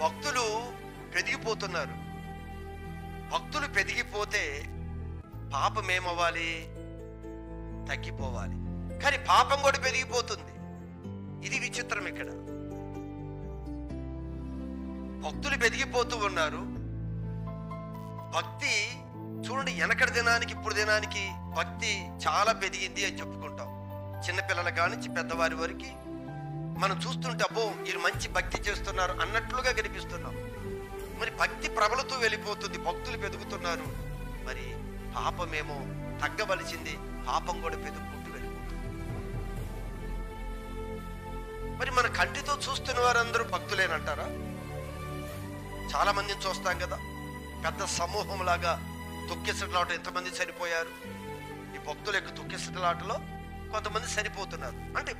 భక్తులు పెరిగిపోతున్నారు. భక్తులు పెరిగిపోతే పాపం ఏమవ్వాలి? తగ్గిపోవాలి. కానీ పాపం కూడా పెరిగిపోతుంది. ఇది విచిత్రం. ఇక్కడ భక్తులు పెరిగిపోతూ ఉన్నారు. భక్తి చూడండి, వెనకటి దినానికి ఇప్పుడు దినానికి భక్తి చాలా పెరిగింది అని చెప్పుకుంటాం. చిన్నపిల్లల కానించి పెద్దవారి వరకు మనం చూస్తుంటే అబ్బో వీరు మంచి భక్తి చేస్తున్నారు అన్నట్లుగా కనిపిస్తున్నాం. మరి భక్తి ప్రబలుతూ వెళ్ళిపోతుంది, భక్తులు పెరుగుతున్నారు. మరి పాపమేమో తగ్గవలసింది, పాపం కూడా పెరుగుకుంటూ వెళ్ళిపోతుంది. మరి మన కంటితో చూస్తున్న వారందరూ భక్తులేనంటారా? చాలా మందిని చూస్తాం కదా, పెద్ద సమూహం లాగా తొక్కిసలాట. ఎంతమంది చనిపోయారు ఈ భక్తుల యొక్క తొక్కిసలాటలో? కొంతమంది సరిపోతున్నారు. అంటే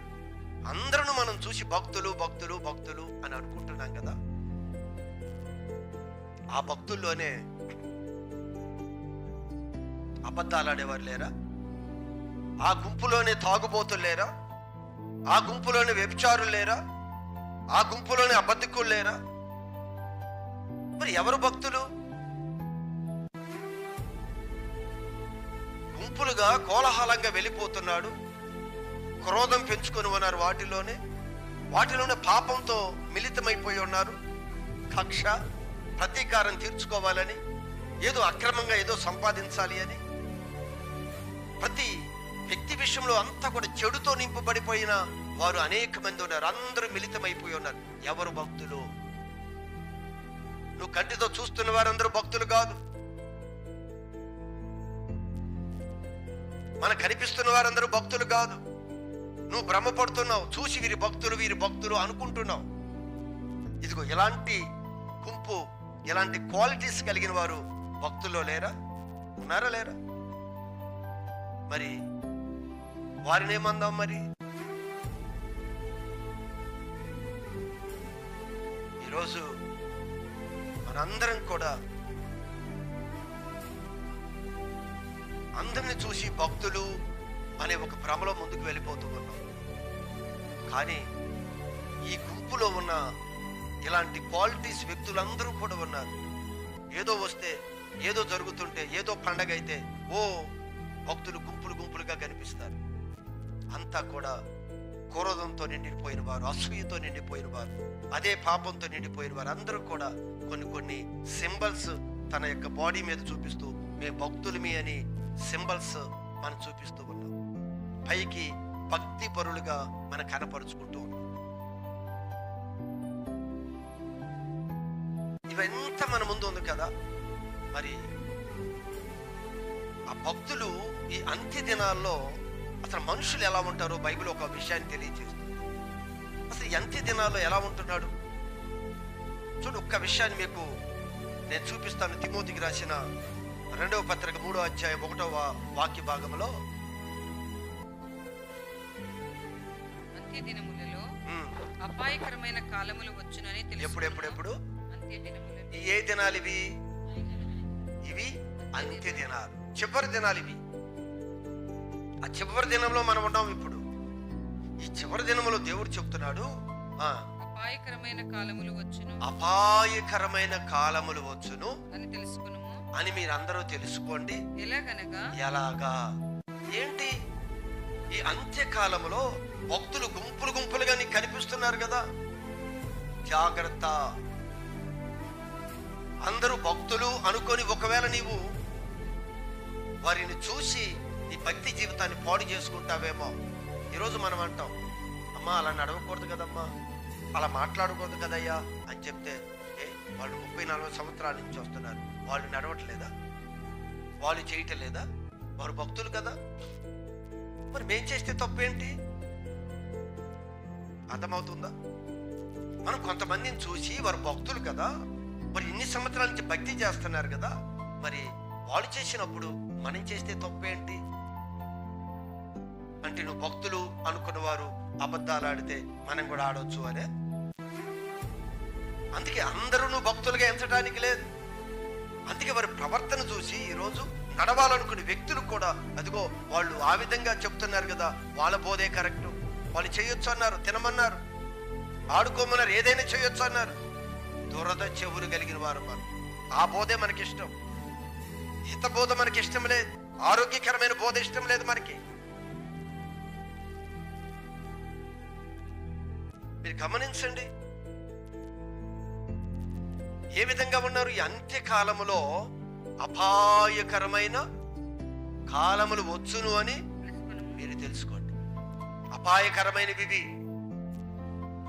అందరూ మనం చూసి భక్తులు భక్తులు భక్తులు అని అనుకుంటున్నాం కదా. ఆ భక్తుల్లోనే అబద్ధాలు ఆడేవారు లేరా? ఆ గుంపులోనే తాగుబోతులు లేరా? ఆ గుంపులోనే వ్యభిచారులు లేరా? ఆ గుంపులోనే అబద్ధికులు లేరా? మరి ఎవరు భక్తులు? గుంపులుగా కోలాహలంగా వెళ్ళిపోతున్నాడు. క్రోధం పెంచుకొని ఉన్నారు. వాటిలోనే పాపంతో మిళితమైపోయి ఉన్నారు. కక్ష, ప్రతీకారం తీర్చుకోవాలని, ఏదో అక్రమంగా ఏదో సంపాదించాలి అని, ప్రతి వ్యక్తి విషయంలో అంతా కూడా చెడుతో నింపబడిపోయిన వారు అనేక మంది ఉన్నారు. అందరూ మిళితమైపోయి ఉన్నారు. ఎవరు భక్తులు? నువ్వు కంటితో చూస్తున్న వారందరూ భక్తులు కాదు. మనకు కనిపిస్తున్న వారందరూ భక్తులు కాదు. నువ్వు భ్రమపడుతున్నావు, చూసి వీరి భక్తులు అనుకుంటున్నావు. ఇదిగో ఇలాంటి గుంపు, ఇలాంటి క్వాలిటీస్ కలిగిన వారు భక్తుల్లో లేరా? ఉన్నారా లేరా? మరి వారిని ఏమందాం? మరి ఈరోజు మనందరం కూడా అందరిని చూసి భక్తులు అనే ఒక భ్రమలో ముందుకు వెళ్ళిపోతూ ఉన్నాం. కానీ ఈ గుంపులో ఉన్న ఇలాంటి క్వాలిటీస్ వ్యక్తులందరూ కూడా ఉన్నారు. ఏదో వస్తే, ఏదో జరుగుతుంటే, ఏదో పండగ అయితే ఓ భక్తులు గుంపులుగా కనిపిస్తారు. అంతా కూడా క్రోధంతో నిండిపోయిన వారు, అసూయతో నిండిపోయిన వారు, అదే పాపంతో నిండిపోయిన వారు అందరూ కూడా కొన్ని సింబల్స్ తన యొక్క బాడీ మీద చూపిస్తూ మేము భక్తులమి అని సింబల్స్ మనం చూపిస్తూ ఉన్నాం. పైకి భక్తి పరులుగా మనం కనపరుచుకుంటూ ఉన్నాం. ఇవంతా మన ముందు ఉంది కదా. మరి ఆ భక్తులు ఈ అంత్య దినాల్లో అసలు మనుషులు ఎలా ఉంటారో బైబిల్ ఒక విషయాన్ని తెలియజేస్తుంది. అసలు ఈ అంత్య దినాల్లో ఎలా ఉంటున్నాడు చూడు. ఒక్క విషయాన్ని మీకు నేను చూపిస్తాను. తిమోతికి రాసిన 2వ పత్రిక 3వ అధ్యాయం 1వ వాక్య భాగంలో, అంత్యదినములలో అపాయకరమైన కాలములు వచ్చునని తెలుసు. ఎప్పుడు అంత్యదినములలో. ఏ దినాలు ఇవి? ఇవి అంత్య దినాలు, చివరి దినాలు ఇవి. ఆ చివరి దినంలో మనం ఉన్నాం ఇప్పుడు. ఈ చివరి దినంలో దేవుడు చెప్తున్నాడు అపాయకరమైన కాలములు వచ్చును, అపాయకరమైన కాలములు వచ్చును అని తెలుసుకును అని మీరందరూ తెలుసుకోండి. ఎలాగా? ఏంటి? ఈ అంత్యకాలంలో భక్తులు గుంపులుగా నీకు కనిపిస్తున్నారు కదా. జాగ్రత్త. అందరూ భక్తులు అనుకొని ఒకవేళ నీవు వారిని చూసి నీ భక్తి జీవితాన్ని పాడు చేసుకుంటావేమో. ఈరోజు మనం అంటాం, అమ్మా అలా నడవకూడదు కదమ్మా, అలా మాట్లాడకూడదు కదయ్యా అని చెప్తే, వాళ్ళు 30-40 సంవత్సరాల నుంచి వస్తున్నారు, వాళ్ళు నడవట్లేదా? వాళ్ళు చేయటం లేదా? వారు భక్తులు కదా. మరి మేం చేస్తే తప్పేంటి? అర్థమవుతుందా? మనం కొంతమందిని చూసి వారు భక్తులు కదా, మరి ఇన్ని సంవత్సరాల నుంచి భక్తి చేస్తున్నారు కదా, మరి వాళ్ళు చేసినప్పుడు మనం చేస్తే తప్పేంటి? అంటే నువ్వు భక్తులు అనుకున్న వారు అబద్ధాలు ఆడితే మనం కూడా ఆడవచ్చు అనే. అందుకే అందరూ నువ్వు భక్తులుగా ఎంచడానికి లేదు. అందుకే వారి ప్రవర్తన చూసి ఈరోజు నడవాలనుకునే వ్యక్తులు కూడా అదిగో వాళ్ళు ఆ విధంగా చెప్తున్నారు కదా, వాళ్ళ బోధే కరెక్ట్, వాళ్ళు చేయొచ్చు అన్నారు, తినమన్నారు, ఆడుకోమన్నారు, ఏదైనా చేయొచ్చు అన్నారు. దురద చెవులు కలిగిన వారు మనం. ఆ బోధే మనకిష్టం. హిత బోధ మనకి ఇష్టం లేదు. ఆరోగ్యకరమైన బోధ ఇష్టం లేదు మనకి. మీరు గమనించండి ఏ విధంగా ఉన్నారు. ఈ అంత్యకాలములో అపాయకరమైన కాలములు వచ్చును అని మీరు తెలుసుకోండి. అపాయకరమైనవి.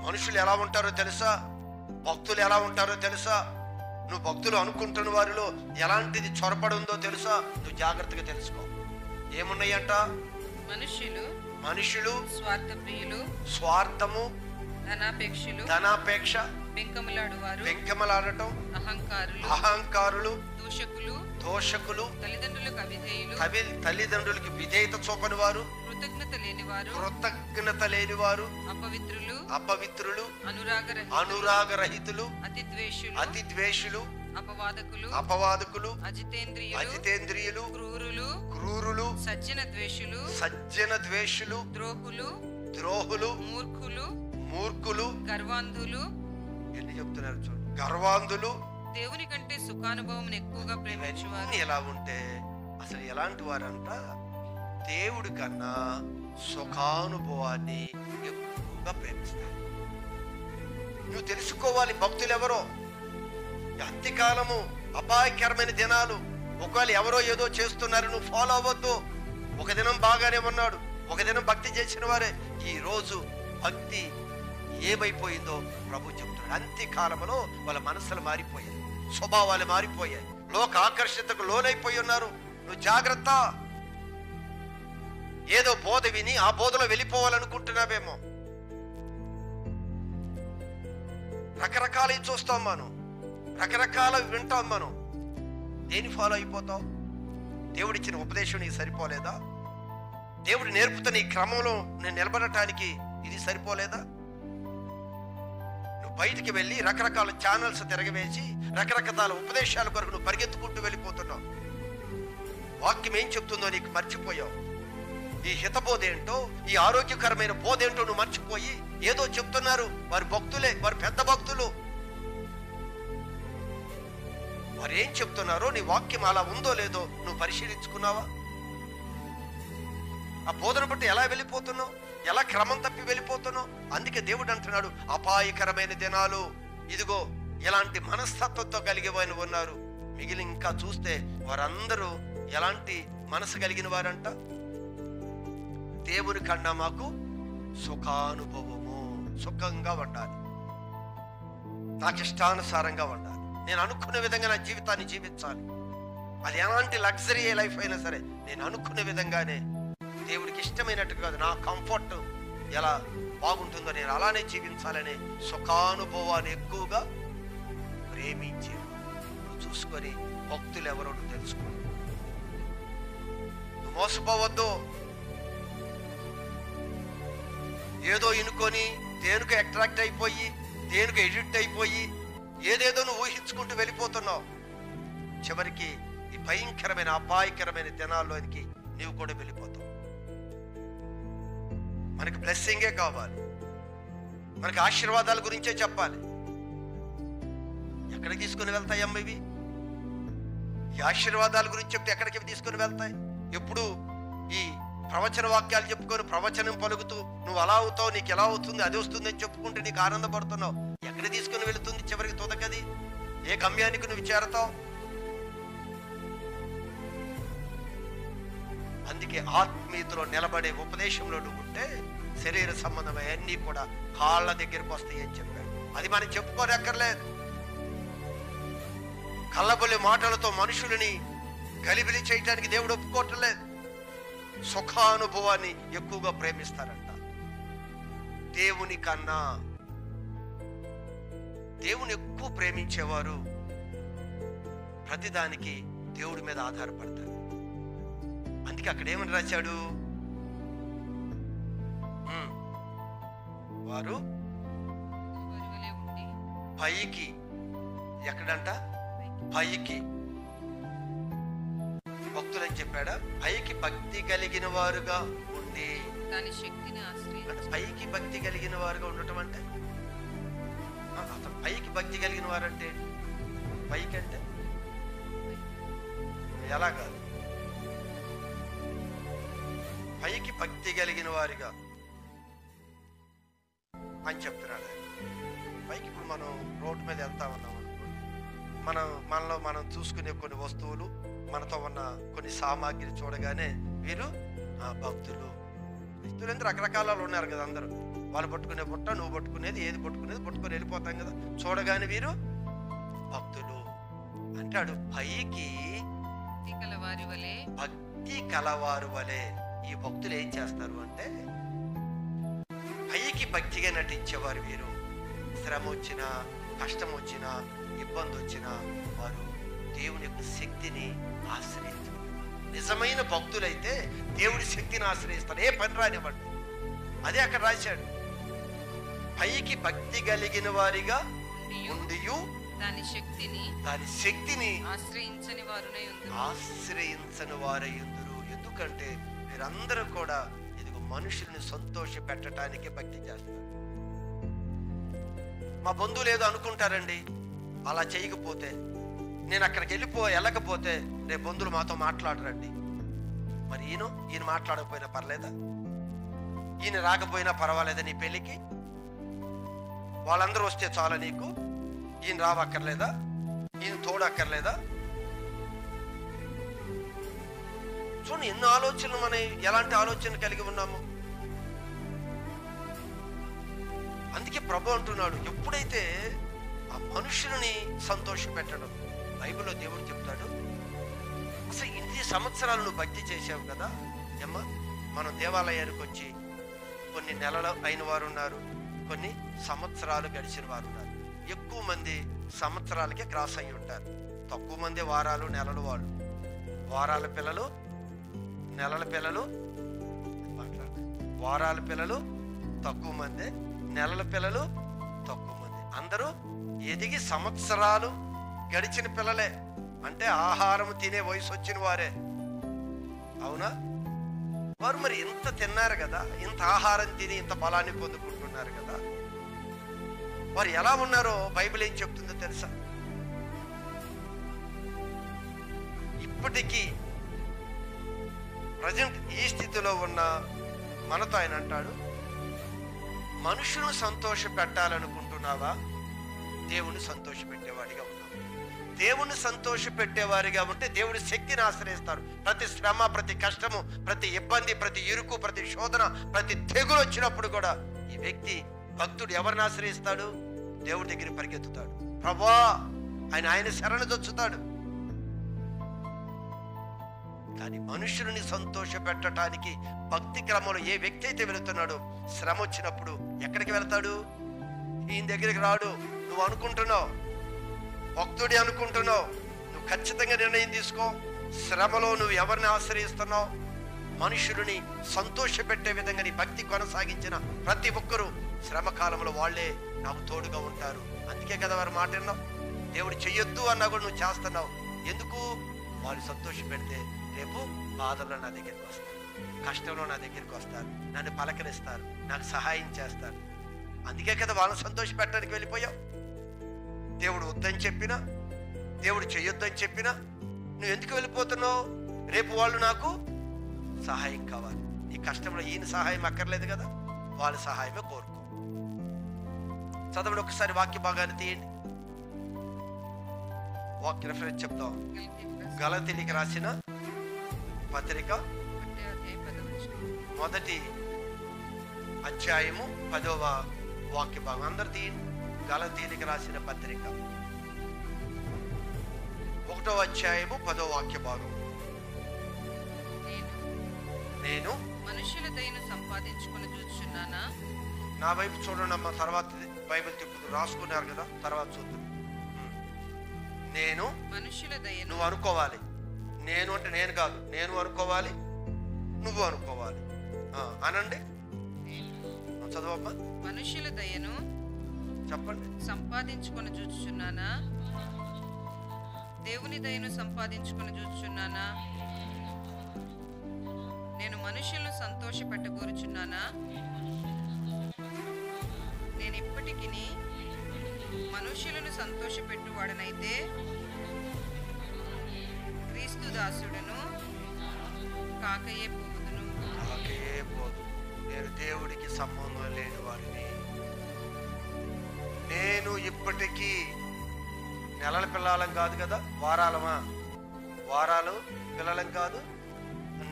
మనుషులు ఎలా ఉంటారో తెలుసా? భక్తులు ఎలా ఉంటారో తెలుసా? నువ్వు భక్తులు అనుకుంటున్న వారిలో ఎలాంటిది చొరపడి ఉందో తెలుసా? నువ్వు జాగ్రత్తగా తెలుసుకో. ఏమున్నాయంట? మనుషులు స్వార్థప్రియులు, స్వార్థము, ధనాపేక్ష, వెంకమలాడటం, అహంకారులు, దోషకులు, తల్లిదండ్రులకి విధేయత చూపని వారు, కృతజ్ఞత లేనివారు, అపవిత్రులు, అనురాగరహితులు, అతిద్వేషులు, అపవాదకులు, అజితేంద్రియులు, క్రూరులు, సజ్జన ద్వేషులు, ద్రోహులు, మూర్ఖులు, ఎన్ని చెప్తున్నారు చూడు. గర్వాంధులు, దేవుని కంటే సుఖానుభవం ఎక్కువగా ప్రేమించేవారు. ఎలా ఉంటే అసలు ఎలాంటి వారంట? దేవుడి కన్నా సుఖానుభవాన్ని ఎక్కువగా ప్రేమిస్తారు. నువ్వు తెలుసుకోవాలి భక్తులు ఎవరో. అంత్యకాలము అపాయకరమైన దినాలు. ఒకవేళ ఎవరో ఏదో చేస్తున్నారు, నువ్వు ఫాలో అవ్వద్దు. ఒక దినం బాగానే ఉన్నాడు, ఒక దినం భక్తి చేసిన వారే. ఈ రోజు భక్తి ఏమైపోయిందో ప్రభు చెప్తున్నాడు. అంత్యకాలంలో వాళ్ళ మనసులు మారిపోయాయి, స్వభావాలు మారిపోయాయి, లోక ఆకర్షితకు లోనైపోయి ఉన్నారు. నువ్వు జాగ్రత్త. ఏదో బోధ విని ఆ బోధలో వెళ్ళిపోవాలనుకుంటున్నావేమో. రకరకాలవి చూస్తాం మనం, రకరకాలవి వింటాం మనం. దేని ఫాలో అయిపోతావు? దేవుడిచ్చిన ఉపదేశం నీకు సరిపోలేదా? దేవుడు నేర్పుతున్న ఈ క్రమంలో నేను నిలబడటానికి ఇది సరిపోలేదా? నువ్వు బయటికి వెళ్ళి రకరకాల ఛానల్స్ తిరగవేసి రకరకాల ఉపదేశాల కొరకు నువ్వు పరిగెత్తుకుంటూ వెళ్ళిపోతున్నావు. వాక్యం ఏం చెప్తుందో నీకు మర్చిపోయావు. ఈ హితబోధ ఏంటో, ఈ ఆరోగ్యకరమైన బోధ ఏంటో నువ్వు మర్చిపోయి ఏదో చెప్తున్నారు. వారి భక్తులే, వారి పెద్ద భక్తులు. వారు ఏం చెప్తున్నారో నీ వాక్యం అలా ఉందో లేదో నువ్వు పరిశీలించుకున్నావా? ఆ బోధన బట్టి ఎలా వెళ్ళిపోతున్నావు, ఎలా క్రమం తప్పి వెళ్ళిపోతున్నావు. అందుకే దేవుడు అంటున్నాడు, అపాయకరమైన దినాలు. ఇదిగో ఇలాంటి మనస్తత్వంతో కలిగే వారు ఉన్నారు. మిగిలిన ఇంకా చూస్తే వారందరూ ఎలాంటి మనసు కలిగిన వారంట? దేవుని కన్నా మాకు సుఖానుభవము, సుఖంగా ఉండాలి, నాకు ఇష్టానుసారంగా ఉండాలి, నేను అనుకునే విధంగా నా జీవితాన్ని జీవించాలి. అది ఎలాంటి లగ్జరీ లైఫ్ అయినా సరే నేను అనుకునే విధంగానే, దేవుడికి ఇష్టమైనట్టు కాదు, నా కంఫర్ట్ ఎలా బాగుంటుందో నేను అలానే జీవించాలనే సుఖానుభవాన్ని ఎక్కువగా ప్రేమించే చూసుకొని భక్తులు ఎవరో తెలుసుకో. నువ్వు మోసపోవద్దు. ఏదో ఇనుకొని దేనికి అట్రాక్ట్ అయిపోయి, దేనికి ఎడిక్ట్ అయిపోయి ఏదేదో నువ్వు ఊహించుకుంటూ వెళ్ళిపోతున్నావు. చివరికి ఈ భయంకరమైన అపాయకరమైన దినాల్లోనికి నీవు కూడా వెళ్ళిపోతావు. మనకి బ్లెస్సింగే కావాలి, మనకి ఆశీర్వాదాల గురించే చెప్పాలి. ఎక్కడికి తీసుకుని వెళ్తాయమ్మ ఇవి? ఈ ఆశీర్వాదాల గురించి చెప్తే ఎక్కడికి తీసుకుని వెళ్తాయి? ఎప్పుడు ఈ ప్రవచన వాక్యాలు చెప్పుకొని ప్రవచనం పలుకుతూ నువ్వు అలా అవుతావు, నీకు ఎలా అవుతుంది, అది వస్తుంది అని చెప్పుకుంటే నీకు ఆనందపడుతున్నావు. ఎక్కడ తీసుకుని వెళుతుంది చివరికి? తుదకది ఏ గమ్యానికి నువ్వు చేరతావు? అందుకే ఆత్మీయతలో నిలబడే ఉపదేశంలో నువ్వు ఉంటే శరీర సంబంధమై అన్నీ కూడా కాళ్ళ దగ్గరికి వస్తాయి అని చెప్పాడు. అది మనం చెప్పుకోనక్కర్లేదు. కళ్ళబొల్లి మాటలతో మనుషులని గలిబిలి చేయటానికి దేవుడు ఒప్పుకోవట్లేదు. సుఖానుభవాన్ని ఎక్కువగా ప్రేమిస్తారంట. దేవుని కన్నా దేవుని ఎక్కువ ప్రేమించేవారు ప్రతిదానికి దేవుడి మీద ఆధారపడతారు. అందుకే అక్కడ ఏమని రాశాడు? వారు పైకి, ఎక్కడంట? పైకి భక్తులని చెప్పాడా? పైకి భక్తి కలిగిన వారుగా ఉండి, పైకి భక్తి కలిగిన వారుగా ఉండటం అంటే అతను పైకి భక్తి కలిగిన వారంటే పైకి అంటే ఎలా కాదు, పైకి భక్తి కలిగిన వారిగా అని చెప్తున్నాడు. పైకి ఇప్పుడు మనం రోడ్డు మీద వెళ్తా ఉన్నాం అనుకోండి, మనలో మనం చూసుకునే కొన్ని వస్తువులు, మనతో ఉన్న కొన్ని సామాగ్రి చూడగానే వీరు భక్తులు. భక్తులు రకరకాల ఉన్నారు కదా, అందరూ వాళ్ళు పట్టుకునే బుట్ట, నువ్వు పట్టుకునేది, ఏది పట్టుకుని వెళ్ళిపోతాం కదా, చూడగానే వీరు భక్తులు అంటాడు. పైకి భక్తి కలవారు వలె ఈ భక్తులు ఏం చేస్తారు అంటే, పైకి భక్తిగా నటించేవారు వీరు. శ్రమ వచ్చినా, కష్టం వచ్చినా, ఇబ్బంది వచ్చినా వారు దేవుని యొక్క శక్తిని ఆశ్రయించారు. నిజమైన భక్తులైతే దేవుడి శక్తిని ఆశ్రయిస్తారు, ఏ పని రానివ్వండి. అదే అక్కడ రాశాడు, పైకి భక్తి కలిగిన వారిగా ఉండియు దాని శక్తిని ఆశ్రయించని వారయుందురు. ఎందుకంటే వీరందరూ కూడా ఇదిగో మనుషుల్ని సంతోష పెట్టడానికి భక్తి చేస్తారు. మా బంధువులు ఏదో అనుకుంటారండి, అలా చేయకపోతే, నేను అక్కడికి వెళ్ళకపోతే రేపు బంధువులు మాతో మాట్లాడరండి. మరి ఈయన మాట్లాడకపోయినా పర్లేదా? ఈయన రాకపోయినా పర్వాలేదా నీ పెళ్ళికి? వాళ్ళందరూ వస్తే చాలా నీకు, ఈయన రావక్కర్లేదా? ఈయన తోడక్కర్లేదా? చూడండి ఎన్నో ఆలోచనలు, మనం ఎలాంటి ఆలోచన కలిగి ఉన్నాము. అందుకే ప్రభు అంటున్నాడు, ఎప్పుడైతే ఆ మనుషులని సంతోష పెట్టడం. బైబిల్లో దేవుడు చెప్తాడు, అసలు ఇన్ని సంవత్సరాలు నువ్వు భక్తి చేసావు కదా అమ్మ. మనం దేవాలయానికి వచ్చి కొన్ని నెలలు అయిన వారు ఉన్నారు, కొన్ని సంవత్సరాలు గడిచిన వారు ఉన్నారు. ఎక్కువ మంది సంవత్సరాలకే క్రాస్ అయ్యి ఉంటారు, తక్కువ మంది వారాలు నెలలు. వాళ్ళు వారాల పిల్లలు, నెలల పిల్లలు, వారాల పిల్లలు తక్కువ మంది, నెలల పిల్లలు తక్కువ మంది. అందరూ ఎదిగి సంవత్సరాలు గడిచిన పిల్లలే, అంటే ఆహారం తినే వయసు వచ్చిన వారే. అవునా? వారు మరి ఇంత తిన్నారు కదా, ఇంత ఆహారం తిని ఇంత బలాన్ని పొందుకుంటున్నారు కదా, వారు ఎలా ఉన్నారో బైబిల్ ఏం చెప్తుందో తెలుసా? ఇప్పటికీ ప్రజెంట్ ఈ స్థితిలో ఉన్న మనతో ఆయన అంటాడు, మనుషులను సంతోష పెట్టాలనుకుంటున్నావా? దేవుని సంతోష పెట్టేవాడిగా ఉన్నావు. దేవుని సంతోష పెట్టేవారిగా ఉంటే దేవుడి శక్తిని ఆశ్రయిస్తారు. ప్రతి శ్రమ, ప్రతి కష్టము, ప్రతి ఇబ్బంది, ప్రతి ఇరుకు, ప్రతి శోధన, ప్రతి తెగులు వచ్చినప్పుడు కూడా ఈ వ్యక్తి భక్తుడు ఎవరిని ఆశ్రయిస్తాడు? దేవుడి దగ్గర పరిగెత్తుతాడు. ప్రభువా ఆయన శరణు దొచ్చుతాడు. కానీ మనుషులని సంతోష పెట్టడానికి భక్తి క్రమంలో ఏ వ్యక్తి అయితే వెళుతున్నాడో, శ్రమ వచ్చినప్పుడు ఎక్కడికి వెళ్తాడు? ఈయన దగ్గరికి రాడు. నువ్వు అనుకుంటున్నావు, భక్తుడి అనుకుంటున్నావు, నువ్వు ఖచ్చితంగా నిర్ణయం తీసుకో. శ్రమలో నువ్వు ఎవరిని ఆశ్రయిస్తున్నావు? మనుషులని సంతోష పెట్టే విధంగా నీ భక్తి కొనసాగించిన ప్రతి ఒక్కరూ శ్రమ కాలంలో వాళ్లే నాకు తోడుగా ఉంటారు. అందుకే కదా వారు మాట విన్నావు. దేవుడు చెయ్యొద్దు అన్నా కూడా నువ్వు చేస్తున్నావు. ఎందుకు? వాళ్ళు సంతోష పెడితే రేపు బాధల్లో నా దగ్గరికి వస్తారు, కష్టంలో నా దగ్గరికి వస్తారు, నన్ను పలకరిస్తారు, నాకు సహాయం చేస్తారు. అందుకే కదా వాళ్ళని సంతోష పెట్టడానికి వెళ్ళిపోయావు. దేవుడు వద్దని చెప్పినా, దేవుడు చెయ్యొద్దని చెప్పినా నువ్వు ఎందుకు వెళ్ళిపోతున్నావు? రేపు వాళ్ళు నాకు సహాయం కావాలి. నీ కష్టంలో ఈయన సహాయం అక్కర్లేదు కదా, వాళ్ళ సహాయమే కోరుకో. చదవండి ఒకసారి వాక్య భాగాన్ని తీయండి. వాక్య రెఫరెన్స్ చెప్తాం. గలతీయులకు రాసిన పత్రిక 1వ అధ్యాయము 10వ వాక్య భాగం. అందరు తీయండి. గలతీయులకు రాసిన పత్రిక 1వ అధ్యాయము 10వ వాక్య భాగం. నేను మనుషుల దయను సంపాదించుకొని చూస్తున్నానా? నా వైపు చూడండి అమ్మా. తర్వాత బైబిల్ తిప్పుతూ రాసుకున్నారు కదా, తర్వాత చూద్దాం. నేను మనుషుల దయను, నువ్వు అనుకోవాలి. నేను అంటే నేను కాదు, నేను అనుకోవాలి, నువ్వు అనుకోవాలి. అనండి, చదవమ్మా. మనుషుల దయను చెప్పండి. సంపాదించుకొని చూస్తున్నానా? దేవుని దయను సంపాదించుకొని చూస్తున్నానా? నేను మనుషులను సంతోష పెట్టగోరుచున్నానా? నేను ఇప్పటికీ మనుష్యులను సంతోషపెట్టువాడనైతే క్రీస్తు దాసుడను కాకయే పోదును. కాకయే పోదు. నేను దేవుడికి సంబంధం లేని వాడిని. నేను ఇప్పటికీ నెలల పిల్లలం కాదు కదా, వారాలు పిల్లలం కాదు,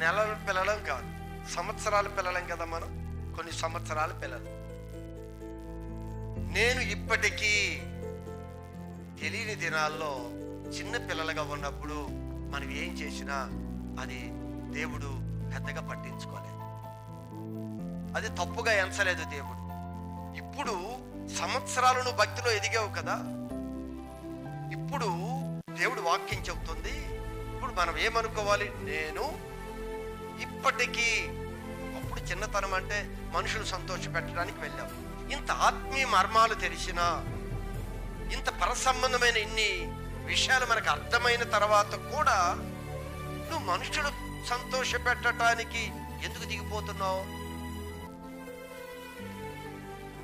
నెలల పిల్లలం కాదు, సంవత్సరాల పిల్లలం కదా. మనం కొన్ని సంవత్సరాల పిల్లలు. నేను ఇప్పటికీ తెలియని దినాల్లో చిన్న పిల్లలుగా ఉన్నప్పుడు మనం ఏం చేసినా అది దేవుడు పెద్దగా పట్టించుకోలేదు, అది తప్పుగా ఎంచలేదు దేవుడు. ఇప్పుడు సంవత్సరాలను భక్తిలో ఎదిగావు కదా, ఇప్పుడు దేవుడు వాక్యం చెబుతుంది. ఇప్పుడు మనం ఏమనుకోవాలి? నేను ఇప్పటికీ, అప్పుడు చిన్నతనం అంటే మనుషులు సంతోష పెట్టడానికి వెళ్ళావు. ఇంత ఆత్మీయ మర్మాలు తెలిసినా, ఇంత పరసంబంధమైన ఇన్ని విషయాలు మనకు అర్థమైన తర్వాత కూడా నువ్వు మనుషులు సంతోష పెట్టడానికి ఎందుకు దిగిపోతున్నావు?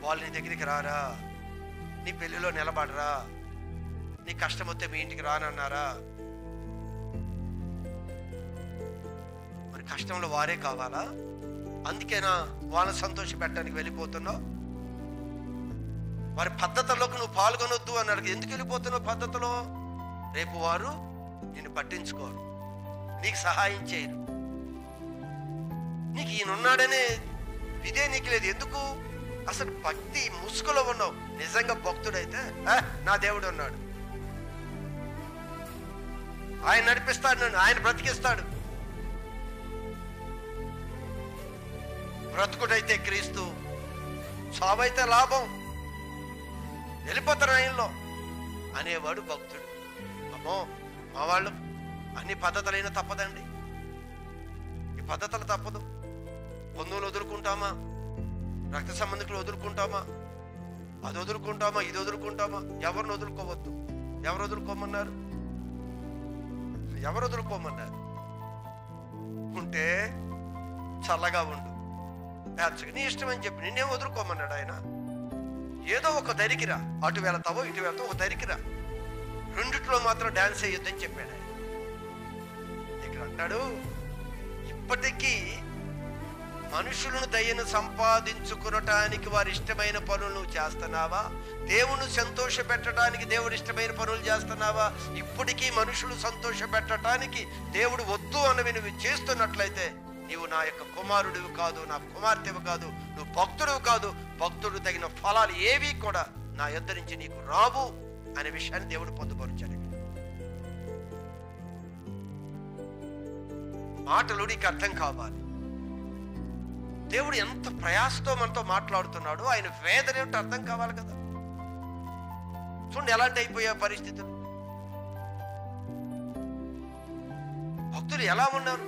వాళ్ళు నీ దగ్గరికి రారా? నీ పెళ్లిలో నిలబడరా? నీ కష్టం వస్తే మీ ఇంటికి రానన్నారా? మరి కష్టంలో వారే కావాలా? అందుకేనా వాళ్ళని సంతోష పెట్టడానికి వెళ్ళిపోతున్నావు? వారి పద్ధతుల్లోకి నువ్వు పాల్గొనొద్దు అన్నాడు. ఎందుకు వెళ్ళిపోతున్నావు పద్ధతిలో? రేపు వారు నిన్ను పట్టించుకోరు, నీకు సహాయం చేయరు, నీకు ఈయనున్నాడనే ఇదే నీకు లేదు. ఎందుకు? అసలు భక్తి ముసుగులో ఉన్నావు. నిజంగా భక్తుడైతే నా దేవుడు ఉన్నాడు, ఆయన నడిపిస్తాడు, నన్ను ఆయన బ్రతికిస్తాడు. బ్రతుకుడైతే క్రీస్తు, సావైతే లాభం, వెళ్ళిపోతారు ఆయనలో అనేవాడు భక్తుడు. అమ్మో మా వాళ్ళు అన్ని పద్ధతులైనా తప్పదండి, ఈ పద్ధతులు తప్పదు. బంధువులు వదులుకుంటామా, రక్త సంబంధికులు వదులుకుంటామా, అది వదులుకుంటామా, ఇది వదులుకుంటామా? ఎవరిని వదులుకోవద్దు. ఎవరు వదులుకోమన్నారు? ఎవరు వదులుకోమన్నారు? ఉంటే చల్లగా ఉండు, నీ ఇష్టం అని చెప్పి నిన్నేం వదులుకోమన్నాడు ఆయన? ఏదో ఒక దరికిరా, అటు వెళతావో ఇటు వెళ్తావో ఒక దరికిరా, రెండిట్లో మాత్రం డాన్స్ వేయొద్దని చెప్పాడు ఆయన. ఇక్కడ అంటాడు, ఇప్పటికీ మనుషులను దయను సంపాదించుకునటానికి వారి ఇష్టమైన పనులు నువ్వు చేస్తున్నావా? దేవుని సంతోష పెట్టడానికి దేవుడు ఇష్టమైన పనులు చేస్తున్నావా? ఇప్పటికీ మనుషులు సంతోష పెట్టడానికి దేవుడు వద్దు అన్నవి నువ్వు చేస్తున్నట్లయితే నీవు నా యొక్క కుమారుడివి కాదు, నా కుమార్తెవి కాదు, నువ్వు భక్తుడివి కాదు. భక్తుడు తగిన ఫలాలు ఏవి కూడా నా యొద్ద నుంచి నీకు రావు అనే విషయాన్ని దేవుడు పొందుపరిచాడు. మాటలు నీకు అర్థం కావాలి. దేవుడు ఎంత ప్రయాసతో మనతో మాట్లాడుతున్నాడు, ఆయన వేదన ఏమిటో అర్థం కావాలి కదా. చూడండి ఎలాంటి అయిపోయే పరిస్థితులు. భక్తులు ఎలా ఉన్నారు?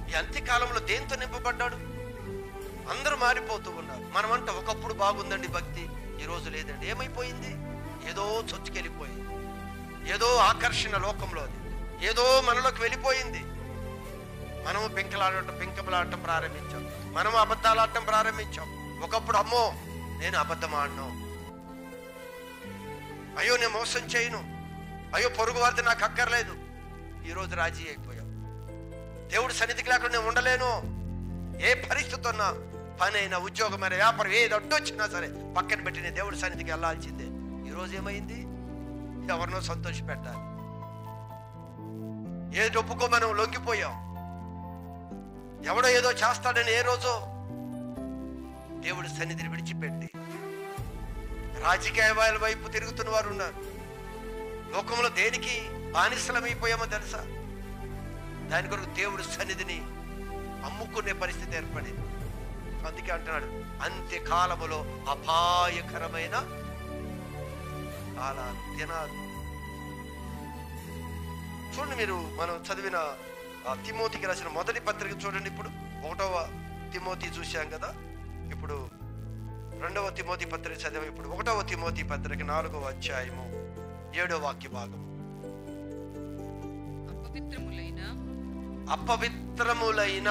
ఈ అంత్యకాలంలో దేంతో నింపబడ్డాడు? అందరూ మారిపోతూ ఉన్నారు. మనమంట ఒకప్పుడు బాగుందండి భక్తి, ఈరోజు లేదండి. ఏమైపోయింది? ఏదో చొచ్చుకెళ్ళిపోయింది, ఏదో ఆకర్షణ లోకంలో ఏదో మనలోకి వెళ్ళిపోయింది. మనము పెంకలాడటం ప్రారంభించాం, మనము అబద్ధాలు ఆడటం ప్రారంభించాం. ఒకప్పుడు అమ్మో నేను అబద్ధం ఆడను, అయ్యో నేను మోసం చేయను, అయ్యో పొరుగు వారిది నాకు అక్కర్లేదు. ఈరోజు రాజీ అయిపోయాం. దేవుడు సన్నిధికి లేకుండా నేను ఉండలేను. ఏ పరిస్థితి ఉన్నా, పని అయినా, ఉద్యోగమైన, వ్యాపారం ఏది అడ్డొచ్చినా సరే పక్కన పెట్టి నేను దేవుడి సన్నిధికి వెళ్ళాల్సిందే. ఈరోజు ఏమైంది? ఎవరినో సంతోష పెట్టాలి, ఏ డబ్బుకో మనం లొంగిపోయాం. ఎవడో ఏదో చేస్తాడని ఏ రోజో దేవుడి సన్నిధిని విడిచిపెట్టి రాజకీయాల వైపు తిరుగుతున్న వారు ఉన్నారు. లోకంలో దేనికి బానిసలమైపోయామో తెలుసా? దాని కొరకు దేవుడి సన్నిధిని అమ్ముకునే పరిస్థితి ఏర్పడింది. అందుకే అంటున్నాడు, అంత్యకాలములో అపాయకరమైన కాలాలు, దినాలు. చూడండి, మీరు మనం చదివిన తిమోతికి రాసిన మొదటి పత్రిక చూడండి. ఇప్పుడు 1వ తిమోతి చూశాం కదా, ఇప్పుడు 2వ తిమోతి పత్రిక చదివాం. ఇప్పుడు 1వ తిమోతి పత్రిక 4వ అధ్యాయము 7వ వాక్య భాగం. అపవిత్రములైన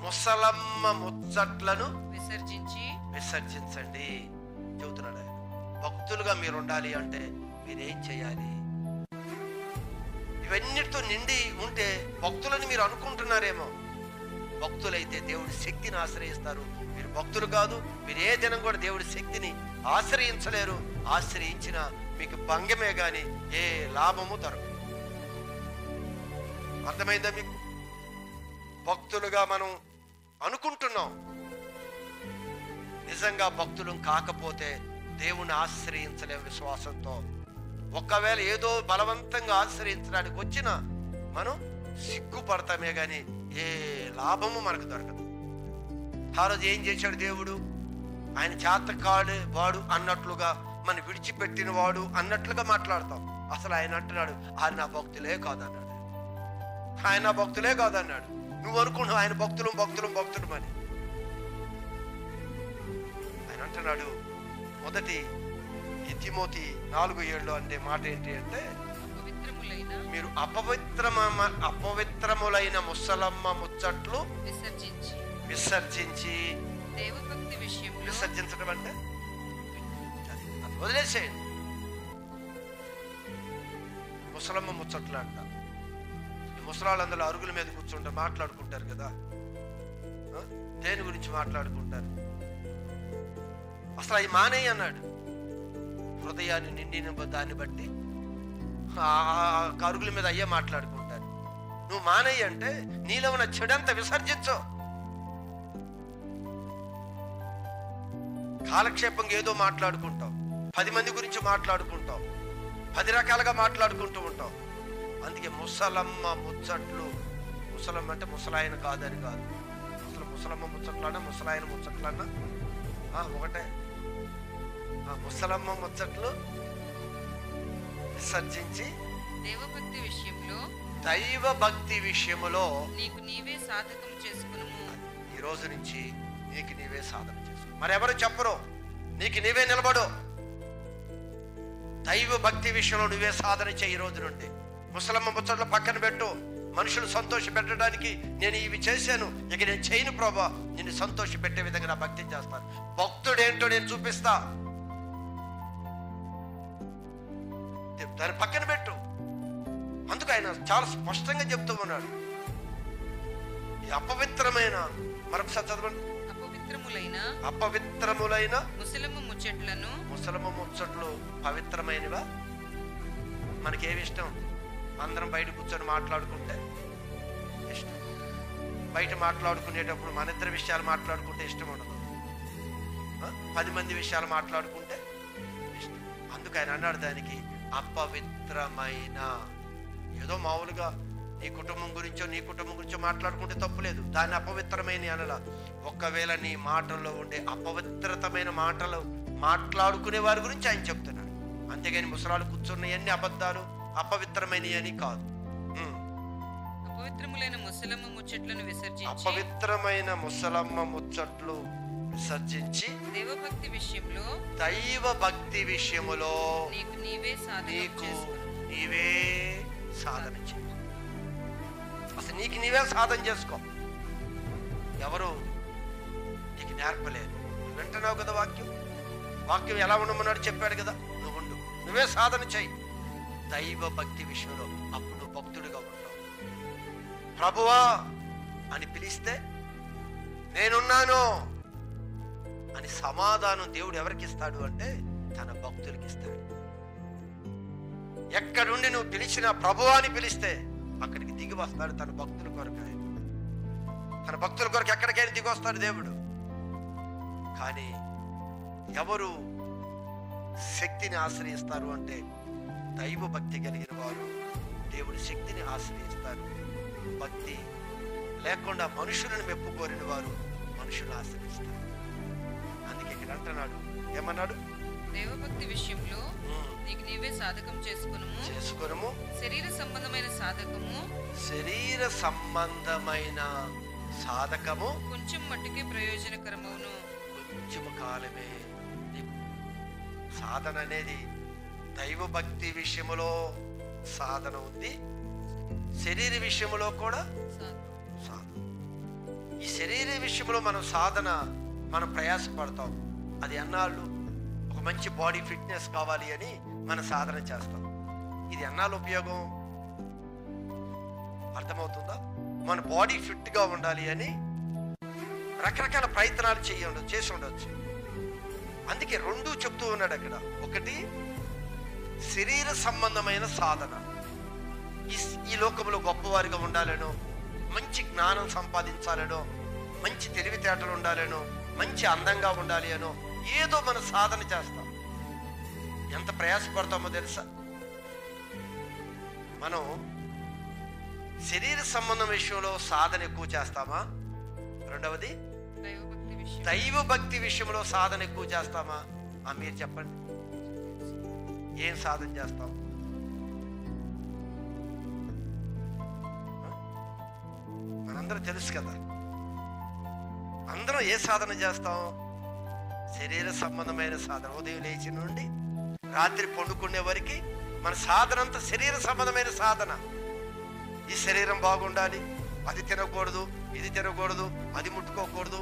ముసలమ్మ ముచ్చట్లను విసర్జించండి చెబుతున్నాడు ఆయన. భక్తులుగా మీరు ఉండాలి అంటే మీరేం చేయాలి? ఇవన్నిటితో నిండి ఉంటే భక్తులని మీరు అనుకుంటున్నారేమో. భక్తులైతే దేవుడి శక్తిని ఆశ్రయిస్తారు. మీరు భక్తులు కాదు, మీరు ఏ దినం కూడా దేవుడి శక్తిని ఆశ్రయించలేరు. ఆశ్రయించిన మీకు భంగమే గాని ఏ లాభము దొరకదు. అర్థమైందా మీకు? భక్తులుగా మనం అనుకుంటున్నాం, నిజంగా భక్తులు కాకపోతే దేవుణ్ణి ఆశ్రయించలేము విశ్వాసంతో. ఒకవేళ ఏదో బలవంతంగా ఆశ్రయించడానికి వచ్చినా మనం సిగ్గుపడతామే గాని ఏ లాభము మనకు దొరకదు. ఆ రోజు ఏం చేశాడు దేవుడు? ఆయన చేతకాడు వాడు అన్నట్లుగా, మన విడిచిపెట్టిన వాడు అన్నట్లుగా మాట్లాడతాం. అసలు ఆయన అంటున్నాడు, ఆయన నా భక్తులే కాదన్నాడు. ఆయన నా భక్తులే కాదన్నాడు. నువ్వు అనుకున్నావు ఆయన భక్తులు అని. ఆయన అంటున్నాడు మొదటి తిమోతి 4:7 అంటే మాట ఏంటి అంటే, మీరు అపవిత్రములైన ముసలమ్మ ముచ్చట్లు విసర్జించి విసర్జించడం అంటే వదిలేసేయండి. ముసలమ్మ ముచ్చట్లు అంట. ఈ ముసలాళ్ళందరూ అరుగుల మీద కూర్చుంటారు, మాట్లాడుకుంటారు కదా. దేని గురించి మాట్లాడుకుంటారు? అసలు అవి మానేయి అన్నాడు. హృదయాన్ని నిండిన దాన్ని బట్టి అరుగుల మీద అయ్యే మాట్లాడుకుంటారు. నువ్వు మానేయి అంటే నీలో ఉన్న చెడంతా విసర్జించు. కాలక్షేపంగా ఏదో మాట్లాడుకుంటావు, 10 మంది గురించి మాట్లాడుకుంటావు, 10 రకాలుగా మాట్లాడుకుంటూ ఉంటావు. అందుకే ముసలమ్మ ముచ్చట్లు, ముసలమ్మ అంటే ముసలాయన కాదని కాదు. అసలు ముసలమ్మ ముచ్చట్లన్నా ముసలాయన ముచ్చట్లన్నా ఒకటే. ముసలమ్మ ముచ్చట్లు విసర్జించి దైవ భక్తి విషయంలో నీకు నీవే సాధకం చేసుకును. ఈ రోజు నుంచి నీకు నీవే సాధన చేసుకో. మరెవరు చెప్పరు, నీకు నీవే నిలబడు. దైవ భక్తి విషయంలో నువ్వే సాధన చేయి. ఈ రోజు నుండి ముసలమ్మ ముచ్చట్లు పక్కన పెట్టు. మనుషులు సంతోష పెట్టడానికి నేను ఇవి చేశాను, ఇక నేను చేయను ప్రభా, నిన్ను సంతోష పెట్టే విధంగా నా భక్తి చేస్తాను. భక్తుడేంటో నేను చూపిస్తా. దాన్ని పక్కన పెట్టు. అందుకు ఆయన చాలా స్పష్టంగా చెప్తూ ఉన్నాడు, ఈ అపవిత్రమైన, మరొకసారి చదవండి, అపవిత్రములైన ముసలమ్మ ముచ్చట్లు పవిత్రమైనవా? మనకేమి ఇష్టం? అందరం బయట కూర్చొని మాట్లాడుకుంటే ఇష్టం. బయట మాట్లాడుకునేటప్పుడు మన ఇద్దరి విషయాలు మాట్లాడుకుంటే ఇష్టం ఉండదు. 10 మంది విషయాలు మాట్లాడుకుంటే ఇష్టం. అందుకు ఆయన అన్నాడు దానికి అపవిత్రమైన. ఏదో మామూలుగా నీ కుటుంబం గురించో మాట్లాడుకుంటే తప్పులేదు, దాన్ని అపవిత్రమైన అనలా. ఒకవేళ నీ మాటల్లో ఉండే అపవిత్రతమైన మాటలు మాట్లాడుకునే వారి గురించి ఆయన చెప్తున్నాడు. అంతేగాని ముసలాలు కూర్చున్నాయన్ని అబద్ధాలు అపవిత్రమైనవి అని కాదు. అపవిత్రమైన ముసలమ్మ ముచ్చట్లు విసర్జించి దైవ భక్తి విషయములో నీకు నీవే సాధన చేయి. అసలు నీకు నీవే సాధన చేసుకో. ఎవరు నీకు నేర్పలేదు. నువ్వు వింటున్నావు కదా వాక్యం ఎలా ఉండమన్నాడు చెప్పాడు కదా. నువ్వే సాధన చేయి దైవ భక్తి విషయంలో. అప్పుడు నువ్వు భక్తుడిగా ఉంటావు. ప్రభువా అని పిలిస్తే నేనున్నాను అని సమాధానం దేవుడు ఎవరికి ఇస్తాడు అంటే తన భక్తులకి ఇస్తాడు. ఎక్కడుండి నువ్వు పిలిచిన ప్రభువా అని పిలిస్తే అక్కడికి దిగి వస్తాడు తన భక్తుల కొరకు. తన భక్తుల కొరకు ఎక్కడికైనా దిగి వస్తాడు దేవుడు. కానీ ఎవరు శక్తిని ఆశ్రయిస్తారు అంటే దైవ భక్తి కలిగిన వారు దేవుడి శక్తిని ఆశ్రయిస్తారు. భక్తి లేకుండా మనుషులను మెప్పుకోరిన వారు మనుషులు ఆశ్రయిస్తారు. అందుకే ఇక్కడ అంటున్నాడు, ఏమన్నాడు? దైవభక్తి విషయంలో నీకు నీవే సాధకం చేసుకొనుము. శరీర సంబంధమైన సాధకము కొంచెం మట్టుకే ప్రయోజనకరమవును. కొంచెం కాలమే సాధన అనేది. దైవ భక్తి విషయములో సాధన ఉంది, శరీర విషయంలో కూడా సాధన. ఈ శరీర విషయంలో మనం ప్రయాసపడతాం. అది ఎన్నాళ్ళు? ఒక మంచి బాడీ ఫిట్నెస్ కావాలి అని మనం సాధన చేస్తాం. ఇది ఎన్నాళ్ళు ఉపయోగం అర్థమవుతుందా? మన బాడీ ఫిట్గా ఉండాలి అని రకరకాల ప్రయత్నాలు చేసి ఉండొచ్చు. అందుకే రెండూ చెప్తూ ఉన్నాడు అక్కడ. ఒకటి శరీర సంబంధమైన సాధన, ఈ లోకంలో గొప్పవారిగా ఉండాలనో, మంచి జ్ఞానం సంపాదించాలనో, మంచి తెలివితేటలు ఉండాలనో, మంచి అందంగా ఉండాలి అనో ఏదో మనం సాధన చేస్తాం. ఎంత ప్రయాసపడతామో తెలుసా? మనం శరీర సంబంధం విషయంలో సాధన ఎక్కువ చేస్తామా? రెండవది దైవ భక్తి విషయంలో సాధన ఎక్కువ చేస్తామా? మీరు చెప్పండి, ఏం సాధన చేస్తాం? మనందరూ తెలుసు కదా, అందరం ఏ సాధన చేస్తాం? శరీర సంబంధమైన సాధన. ఉదయం లేచి నుండి రాత్రి పండుకునే వరకు మన సాధన అంతా శరీర సంబంధమైన సాధన. ఈ శరీరం బాగుండాలి, అది తినకూడదు, ఇది తినకూడదు, అది ముట్టుకోకూడదు,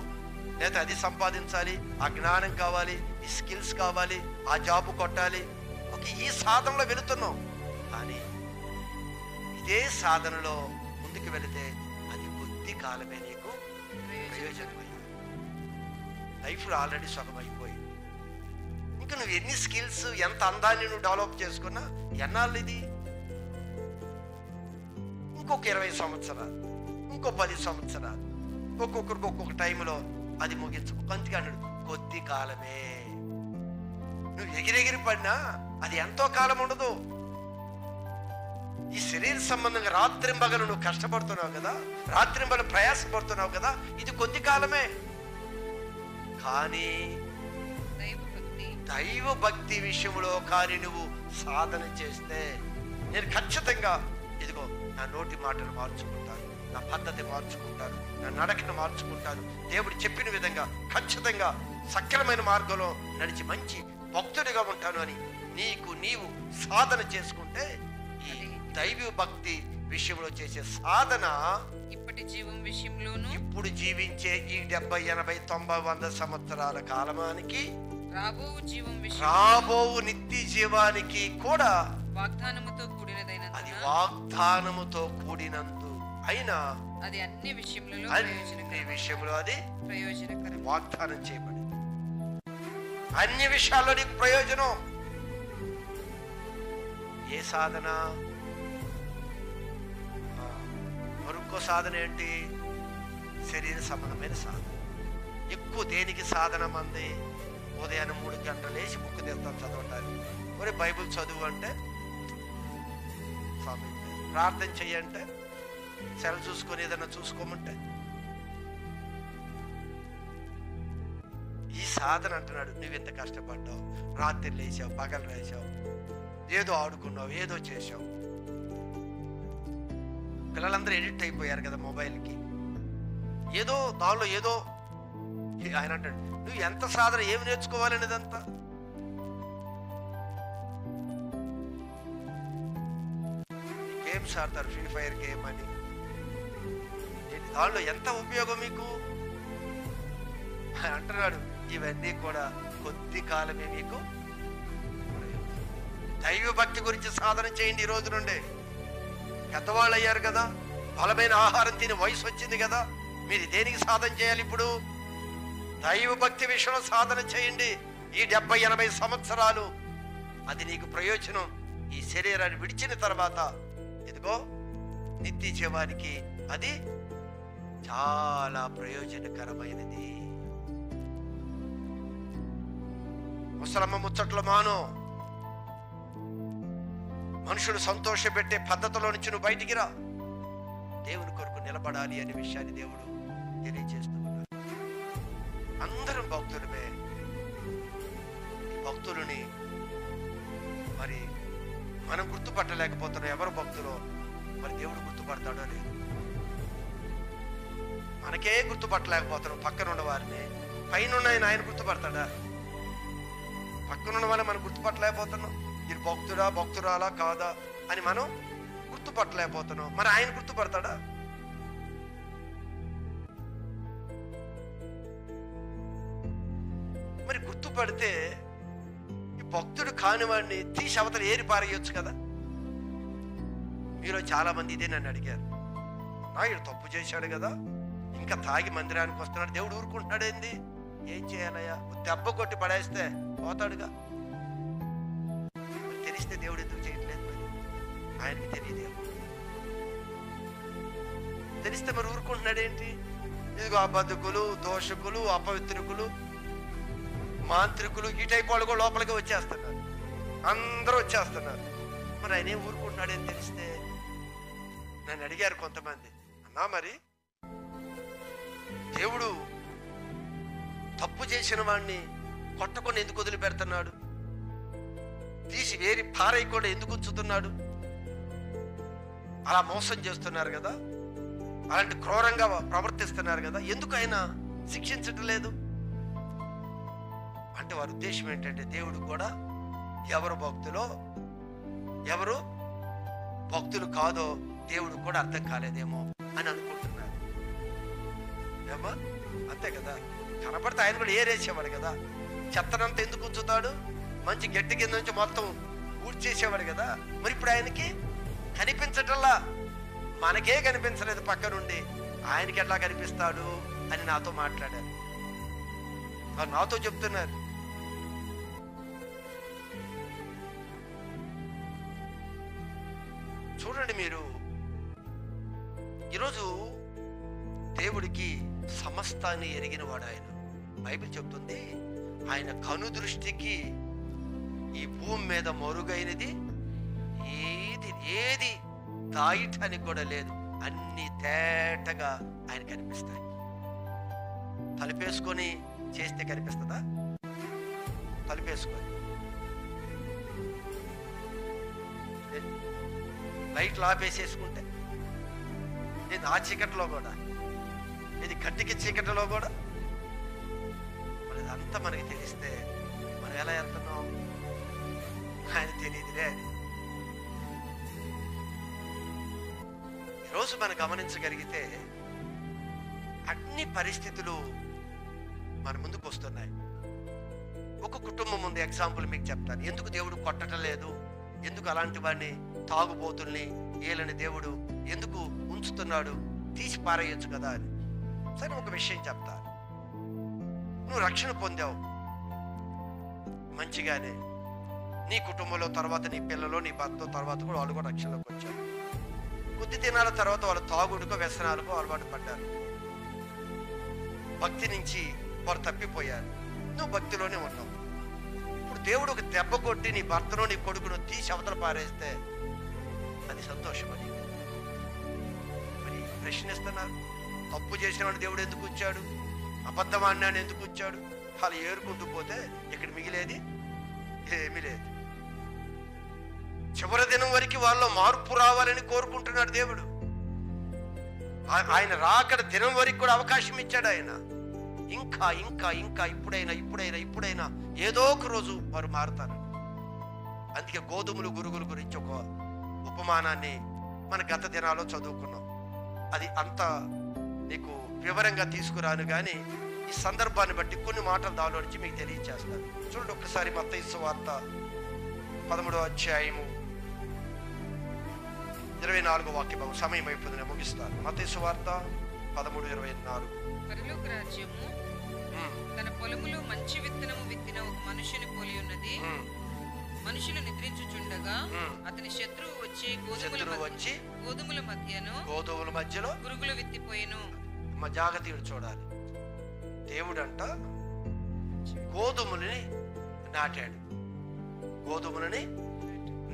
లేదా అది సంపాదించాలి, ఆ జ్ఞానం కావాలి, ఈ స్కిల్స్ కావాలి, ఆ జాబ్ కొట్టాలి. ఓకే, ఈ సాధనలో వెళుతున్నాం. కానీ ఇదే సాధనలో ముందుకు వెళితే అది కొద్ది కాలమే నీకు ప్రయోజనమైంది. లైఫ్లో ఆల్రెడీ సుఖమైపోయింది. ఇంకా నువ్వు ఎన్ని స్కిల్స్, ఎంత అందాన్ని నువ్వు డెవలప్ చేసుకున్నా ఎన్నాళ్ళు ఇది? ఇంకొక 20 సంవత్సరాలు, ఇంకో 10 సంవత్సరాలు, ఒక్కొక్కరికి ఒక్కొక్క టైంలో అది ముగించుకో. అందుకే అన్నాడు కొద్ది కాలమే. నువ్వు ఎగిరెగిరి పడినా అది ఎంతో కాలం ఉండదు. ఈ శరీర సంబంధంగా రాత్రింబగలు నువ్వు కష్టపడుతున్నావు కదా, రాత్రింబగలు ప్రయాసపడుతున్నావు కదా, ఇది కొద్ది కాలమే. కానీ దైవ భక్తి విషయంలో కానీ నువ్వు సాధన చేస్తే, నేను ఖచ్చితంగా ఇదిగో నా నోటి మాటలు మార్చుకుంటాను, నా పద్ధతి మార్చుకుంటాను, నా నడకను మార్చుకుంటాను, దేవుడు చెప్పిన విధంగా ఖచ్చితంగా సక్రమైన మార్గంలో నడిచి మంచి భక్తుడిగా ఉంటాను అని నీవు సాధన చేసుకుంటే, ఈ దైవ భక్తి విషయంలో చేసే సాధన ఇప్పటి జీవం విషయంలోను, ఇప్పుడు జీవించే ఈ 70, 80, 90, 100 సంవత్సరాల కాలమానికి, రాబోవు నిత్య జీవానికి కూడా వాగ్దానముతో కూడినదైనందున, అది వాగ్దానముతో కూడినందు అయినా అది అన్ని విషయంలో అది ప్రయోజనకరం, వాగ్దానం చేయబడి అన్ని విషయాల్లో నీకు ప్రయోజనం. ఏ సాధన? మరొక సాధన ఏంటి? శరీర సంబంధమైన సాధన. ఎక్కువ దేనికి సాధన మంది? ఉదయాన్నే 3 గంటలు లేచి బుక్ తీర్థం చదవటానికి. మరి బైబుల్ చదువు అంటే, ప్రార్థన చెయ్యంటే, సెల్ చూసుకొని ఏదైనా చూసుకోమంటే, ఈ సాధన అంటున్నాడు. నువ్వు ఎంత కష్టపడ్డావు, రాత్రి లేచావు, పగలు లేచావు, ఏదో ఆడుకున్నావు, ఏదో చేసావు. పిల్లలందరూ ఎడిక్ట్ అయిపోయారు కదా మొబైల్కి. ఏదో దానిలో ఏదో ఆయన అంటాడు, నువ్వు ఎంత సాధన, ఏమి నేర్చుకోవాలనేదంతా. గేమ్స్ ఆడతారు, ఫ్రీ ఫైర్ గేమ్ అని. దానిలో ఎంత ఉపయోగం మీకు అంటున్నాడు. ఇవన్నీ కూడా కొద్ది కాలమే మీకు. దైవ భక్తి గురించి సాధన చేయండి. ఈ రోజు నుండే పెద్దవాళ్ళు అయ్యారు కదా, బలమైన ఆహారం తిని వయసు వచ్చింది కదా, మీరు దేనికి సాధన చేయాలి? ఇప్పుడు దైవ భక్తి విషయంలో సాధన చేయండి. ఈ 70, 80 సంవత్సరాలు అది నీకు ప్రయోజనం. ఈ శరీరాన్ని విడిచిన తర్వాత ఇదిగో నిత్య జీవానికి అది చాలా ప్రయోజనకరమైనది. ముసలమ్మ ముచ్చట్లు మాను. మనుషులు సంతోషపెట్టే పద్ధతిలో నుంచి నువ్వు బయటికి రా. దేవుని కొరకు నిలబడాలి అనే విషయాన్ని దేవుడు తెలియజేస్తూ ఉన్నాడు. అందరం భక్తులమే. భక్తులని మరి మనం గుర్తుపట్టలేకపోతున్నాం. ఎవరు భక్తులో మరి దేవుడు గుర్తుపడతాడో లేదు. మనకే గుర్తుపట్టలేకపోతున్నాం పక్కన ఉన్న వారిని. పైన ఆయన గుర్తుపడతాడా? పక్కనున్న వాళ్ళని మనం గుర్తుపట్టలేకపోతున్నాం. ఇది భక్తుడా భక్తురాలా కాదా అని మనం గుర్తుపట్టలేకపోతున్నాం. మరి ఆయన గుర్తుపడతాడా? మరి గుర్తుపడితే భక్తుడు కానివాడిని తీసి అవతల ఏరి పారేయొచ్చు కదా. మీలో చాలా మంది ఇదే నన్ను అడిగారు, నాయుడు తప్పు చేశాడు కదా, ఇంకా తాగి మందిరానికి వస్తున్నాడు, దేవుడు ఊరుకుంటున్నాడు ఏంది, ఏం చేయాలయ్యా, దెబ్బ కొట్టి పడేస్తే పోతాడుగా. తెలిస్తే దేవుడు ఎందుకు చేయట్లేదు, మరి ఆయనకి తెలియదు. తెలిస్తే మరి ఊరుకుంటున్నాడు ఏంటి? ఇదిగో అబద్ధకులు, దోషకులు, అపవిత్రకులు, మాంత్రికులు, ఈ టైప్ వాళ్ళు కూడా లోపలికి వచ్చేస్తున్నారు, అందరూ వచ్చేస్తున్నారు. మరి ఆయన ఏం ఊరుకుంటున్నాడు అని తెలిస్తే? నన్ను అడిగారు కొంతమంది, అన్నా మరి దేవుడు తప్పు చేసిన వాడిని కొట్టకుండా ఎందుకు వదిలిపెడుతున్నాడు, తీసి వేరి పారేయకుండా ఎందుకు ఉంచుతున్నాడు? అలా మోసం చేస్తున్నారు కదా, అలాంటి క్రూరంగా ప్రవర్తిస్తున్నారు కదా, ఎందుకు ఆయన శిక్షించటం లేదు అంటే వారి ఉద్దేశం ఏంటంటే దేవుడు కూడా ఎవరు భక్తులో ఎవరు భక్తులు కాదో దేవుడు కూడా అర్థం కాలేదేమో అని అనుకుంటున్నారు. ఏమా అంతే కదా, కనపడితే ఆయన కూడా ఏరేసేవాడు కదా, చెత్తనంతా ఎందుకు ఉంచుతాడు, మంచి గట్టి కింద నుంచి మొత్తం ఊడ్చేసేవాడు కదా. మరి ఇప్పుడు ఆయనకి కనిపించటల్లా, మనకే కనిపించలేదు పక్క నుండి, ఆయనకి ఎట్లా కనిపిస్తాడు అని నాతో మాట్లాడారు. వారు నాతో చెప్తున్నారు, చూడండి మీరు ఈరోజు దేవుడికి సమస్తాన్ని ఎరిగిన వాడు ఆయన. బైబిల్ చెప్తుంది ఆయన కను దృష్టికి ఈ భూమి మీద మరుగైనది ఏది ఏది దాయటానికి కూడా లేదు, అన్ని తేటగా ఆయన కనిపిస్తాయి. తలుపేసుకొని చేస్తే కనిపిస్తుందా? తలుపేసుకొని లైట్లు ఆపేసేసుకుంటే ఇది ఆ చీకటిలో కూడా, ఇది కట్టికి చీకటిలో కూడా మరి అంతా మనకి తెలిస్తే మనం ఎలా వెళ్తున్నాం? ఆయన తెలియదులే అని. ఈరోజు మనం గమనించగలిగితే అన్ని పరిస్థితులు మన ముందుకు వస్తున్నాయి. ఒక కుటుంబం ఉంది, ఎగ్జాంపుల్ మీకు చెప్తాను. ఎందుకు దేవుడు కొట్టడం లేదు, ఎందుకు అలాంటి వాడిని తాగుబోతుల్ని ఏలని దేవుడు ఎందుకు ఉంచుతున్నాడు, తీసి పారేయచ్చు కదా అని. సరే ఒక విషయం చెప్తా, నువ్వు రక్షణ పొందావు మంచిగానే, నీ కుటుంబంలో తర్వాత నీ పిల్లలు నీ భర్త తర్వాత కూడా వాళ్ళు కూడా రక్షణలోకి వచ్చారు. కొద్ది దినాల తర్వాత వాళ్ళు తాగుడుకో వ్యసనాలకో అలవాటు పడ్డారు, భక్తి నుంచి వారు తప్పిపోయారు, నువ్వు భక్తిలోనే ఉన్నావు. ఇప్పుడు దేవుడు ఒక దెబ్బ కొట్టి నీ భర్తను నీ కొడుకును తీసి అవతల పారేస్తే అది సంతోషమని మరి ప్రశ్నిస్తున్నారు. తప్పు చేసిన వాడు దేవుడు ఎందుకు ఉంచాడు, అబద్ధం అన్నాడు ఎందుకు ఉంచాడు? అలా ఏరుకుంటూ పోతే ఇక్కడ మిగిలేది ఏమీ లేదు. చివరి దినం వరకు వాళ్ళలో మార్పు రావాలని కోరుకుంటున్నాడు దేవుడు. ఆయన రాకడ దినం వరకు కూడా అవకాశం ఇచ్చాడు ఆయన. ఇంకా ఇంకా ఇంకా ఇప్పుడైనా ఇప్పుడైనా ఇప్పుడైనా ఏదో ఒక రోజు వారు మారుతారు. అందుకే గోధుమలు గురుగుల గురించి ఒక ఉపమానాన్ని మన గత దినాల్లో చదువుకున్నాం. అది అంత నీకు వివరంగా తీసుకురాను కానీ ఈ సందర్భాన్ని బట్టి కొన్ని మాటలు దానిలో నుంచి మీకు తెలియజేస్తాను. చూడండి ఒక్కసారి మత్తయి సువార్త 13వ అధ్యాయము 24వ వాక్యం. సమయం అయిపోయింది, ముగిస్తాను. మత్తయి సువార్త 13:24. పరలోక రాజ్యము తన పొలములో మంచి విత్తనము విత్తిన ఒక మనుషుని పోలి ఉన్నది. మనుషులు నిద్రించుచుండగా అతని శత్రువు వచ్చి గోధుమల మధ్యలో గురుగులు విత్తిపోయెను. జాగ్రత్తగా చూడాలి. దేవుడంట గోధుమలని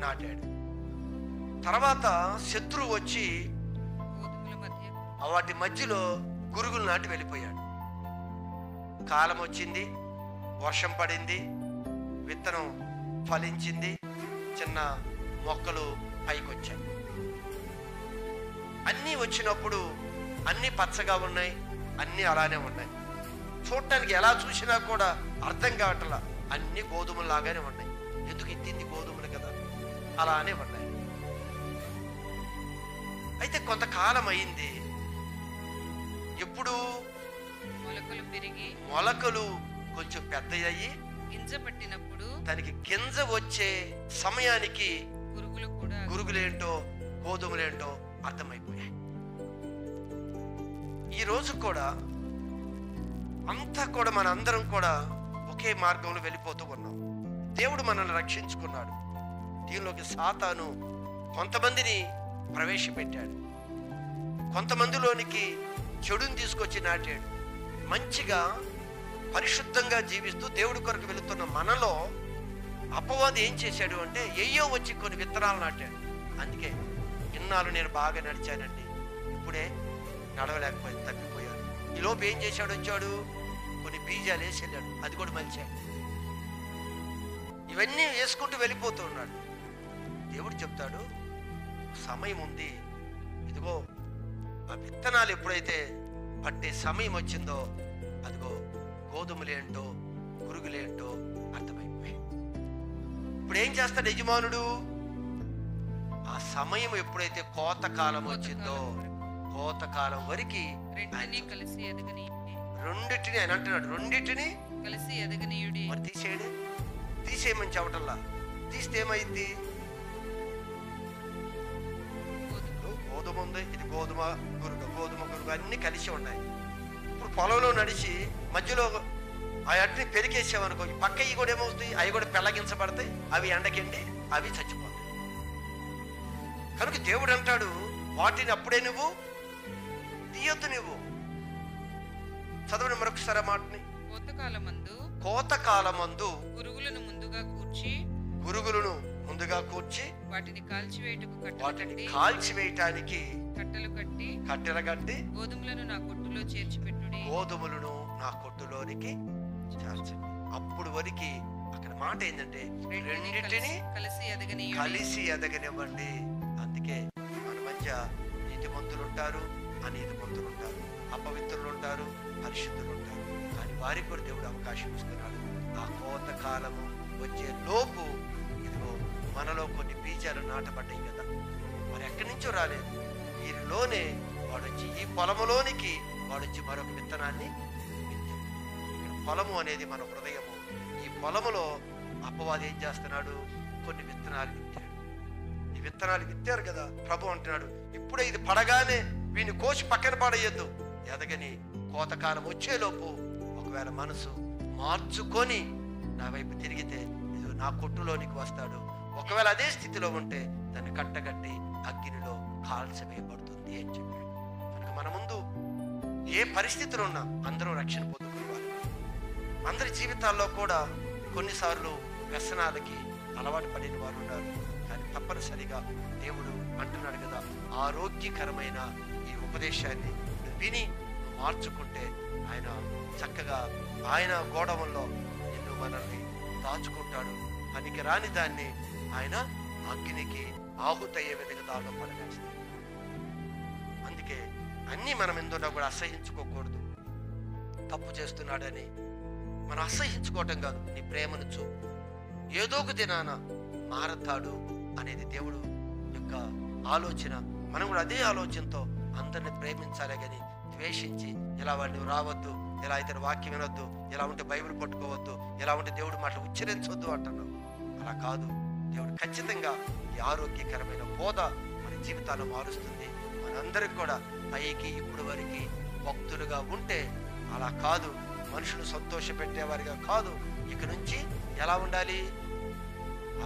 నాటాడు. తర్వాత శత్రువు వచ్చి వాటి మధ్యలో గురుగులు నాటి వెళ్ళిపోయాడు. కాలం వచ్చింది, వర్షం పడింది, విత్తనం ఫలించింది, చిన్న మొక్కలు పైకొచ్చాయి. అన్నీ వచ్చినప్పుడు అన్నీ పచ్చగా ఉన్నాయి, అన్నీ అలానే ఉన్నాయి. చూడటానికి ఎలా చూసినా కూడా అర్థం కావట్లా, అన్ని గోధుమలు లాగానే ఉన్నాయి. ఎందుకు ఇత్తింది గోధుమలు కదా, అలానే ఉన్నాయి. అయితే కొంతకాలం అయింది. ఎప్పుడు మొలకలు పెరిగి మొలకలు కొంచెం పెద్దయ్యి గింజ పట్టినప్పుడు దానికి గింజ వచ్చే సమయానికి పురుగులు కూడా గురుగులేంటో గోధుమలేంటో అర్థమైపోయాయి. ఈ రోజు కూడా అంతా కూడా మన అందరం కూడా ఒకే మార్గంలో వెళ్ళిపోతూ ఉన్నాం. దేవుడు మనల్ని రక్షించుకున్నాడు. దీనిలోకి సాతాను కొంతమందిని ప్రవేశపెట్టాడు, కొంతమందిలోనికి చెడుని తీసుకొచ్చి నాటాడు. మంచిగా పరిశుద్ధంగా జీవిస్తూ దేవుడి కొరకు వెళుతున్న మనలో అపవాది ఏం చేశాడు అంటే ఏయో వచ్చి కొన్ని విత్తనాలు నాటాడు. అందుకే ఇన్నాళ్ళు నేను బాగా నడిచానండి, ఇప్పుడే నడవలేకపోయి తప్పిపోయాను. ఈలోపు ఏం చేశాడు, వచ్చాడు కొన్ని బీజాలు వేసి వెళ్ళాడు, అది కూడా మలిచాడు. ఇవన్నీ వేసుకుంటూ వెళ్ళిపోతూ ఉన్నాడు. దేవుడు చెప్తాడు సమయం ఉంది, ఇదిగో ఆ విత్తనాలు ఎప్పుడైతే పట్టే సమయం వచ్చిందో అదిగో గోధుమలేంటో పురుగులేంటో అర్థమైపోయాయి. ఇప్పుడు ఏం చేస్తాడు యజమానుడు, ఆ సమయం ఎప్పుడైతే కోతకాలం వచ్చిందో కోతకాలం వరకు రెండిటిని కలిసి ఎదగనీయుడి. రెండింటిని ఆయన అంటున్నాడు, రెండింటిని కలిసి ఎదగనీయుడి. మరి తీసేయడే, తీసేయమని చెప్పటల్లా. తీస్తే ఏమైంది, గోధుమ ఉంది, ఇది గోధుమ గురుగు అన్ని కలిసి ఉన్నాయి. ఇప్పుడు పొలంలో నడిచి మధ్యలో ఆ అట్ని పెరికేసామనుకో, పక్క ఇవి కూడా ఏమవుతాయి, అవి కూడా పెళ్ళగించబడతాయి, అవి ఎండకెండి అవి చచ్చిపోతాయి. కనుక దేవుడు అంటాడు వాటిని అప్పుడే నువ్వు తీయొద్దు. నువ్వు చదవండి మరొకసారి ఆ మాటని. కోతకాలమందు పురుగులను ముందుగా కూర్చి వాటిని కాల్చివేయటానికి కట్టెలు కట్టి గోధుమలను నా కొట్టులోనికి చేర్చండి. అప్పుడు వరకు అక్కడ మాట ఏంటంటే రెండింటిని కలిసి ఎదగనివ్వండి. అందుకే మన మధ్య నీతిమంతులు ఉంటారు, అనీతిమంతులు ఉంటారు, అపవిత్రులు ఉంటారు, పరిశుద్ధులు ఉంటారు. కానీ వారికి కూడా దేవుడు అవకాశం ఇస్తున్నాడు. ఆ కోత కాలము వచ్చే లోపు ఇదిగో మనలో కొన్ని బీజాలు నాటబడ్డాయి కదా, మరి ఎక్కడి నుంచో రాలేదు. వీరిలోనే వాడొచ్చి ఈ పొలములోనికి వాడొచ్చి మరొక విత్తనాన్ని విత్తాడు. ఇక్కడ పొలము అనేది మన హృదయము. ఈ పొలములో అపవాది ఏం చేస్తున్నాడు, కొన్ని విత్తనాలు విత్తాడు. ఈ విత్తనాలు విత్తారు కదా, ప్రభు అంటున్నాడు ఇప్పుడే ఇది పడగానే వీడిని కోసి పక్కన పడేయద్దు, ఎదగని కోతకాలం వచ్చేలోపు ఒకవేళ మనసు మార్చుకొని నా వైపు తిరిగితే ఇది నా కొట్టులోనికి వస్తాడు. ఒకవేళ అదే స్థితిలో ఉంటే దాన్ని కట్టగట్టి అగ్నిలో కాల్చివేయబడుతుంది అని చెప్పాడు. కనుక మన ముందు ఏ పరిస్థితులు ఉన్నా అందరూ రక్షణ పొందుకోవాలి. అందరి జీవితాల్లో కూడా కొన్నిసార్లు వ్యసనాలకి అలవాటు పడిన వారు ఉన్నారు. కానీ తప్పనిసరిగా దేవుడు అంటున్నాడు కదా, ఆరోగ్యకరమైన ఈ ఉపదేశాన్ని విని మార్చుకుంటే ఆయన చక్కగా ఆయన గోడవల్లో నిన్ను మనల్ని దాచుకుంటాడు. పనికి రాని దాన్ని ఆయన అగ్నికి ఆహుతయ్యే విధంగా దానిలో పడవేస్తాడు. అందుకే అన్నీ మనం ఎందున్నా కూడా అసహించుకోకూడదు. తప్పు చేస్తున్నాడని మనం అసహించుకోవటం కాదు, నీ ప్రేమను చూపు. ఏదో ఒక దినాన మారతాడు అనేది దేవుడు యొక్క ఆలోచన. మనం కూడా అదే ఆలోచనతో అందరిని ప్రేమించాలే కానీ ద్వేషించి ఇలా వాడిని రావద్దు, ఇలా ఇతర వాక్యం వినొద్దు, ఇలా ఉంటే బైబిల్ పట్టుకోవద్దు, ఇలా ఉంటే దేవుడి మాటలు ఉచ్చరించవద్దు అంటున్నాం. అలా కాదు. దేవుడు ఖచ్చితంగా ఈ ఆరోగ్యకరమైన బోధ మన జీవితాన్ని మారుస్తుంది. మనందరికి కూడా పైకి ఇప్పుడు వరకు భక్తులుగా ఉంటే అలా కాదు, మనుషులు సంతోష పెట్టేవారిగా కాదు. ఇక నుంచి ఎలా ఉండాలి,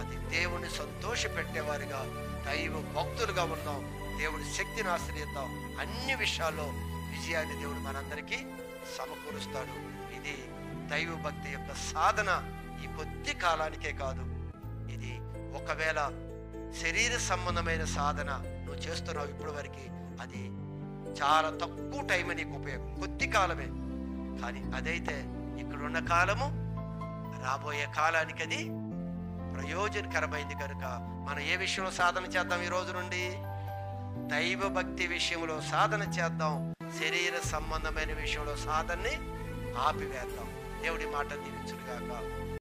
అది దేవుని సంతోష పెట్టేవారిగా దైవ భక్తులుగా ఉన్నాం. దేవుడి శక్తిని ఆశ్రయిద్దాం. అన్ని విషయాల్లో విజయాన్ని దేవుడు మనందరికీ సమకూరుస్తాడు. ఇది దైవ భక్తి యొక్క సాధన. ఈ కొద్ది కాలానికే కాదు, ఇది ఒకవేళ శరీర సంబంధమైన సాధన నువ్వు చేస్తున్నావు ఇప్పటి వరకు, అది చాలా తక్కువ టైం నీకు ఉపయోగం, కొద్ది కాలమే. కానీ అదైతే ఇక్కడున్న కాలము రాబోయే కాలానికి అది ప్రయోజనకరమైంది. కనుక మనం ఏ విషయంలో సాధన చేద్దాం, ఈ రోజు నుండి దైవ భక్తి విషయంలో సాధన చేద్దాం. శరీర సంబంధమైన విషయంలో సాధనని ఆపివేద్దాం. దేవుడి మాట దీవించుగాక.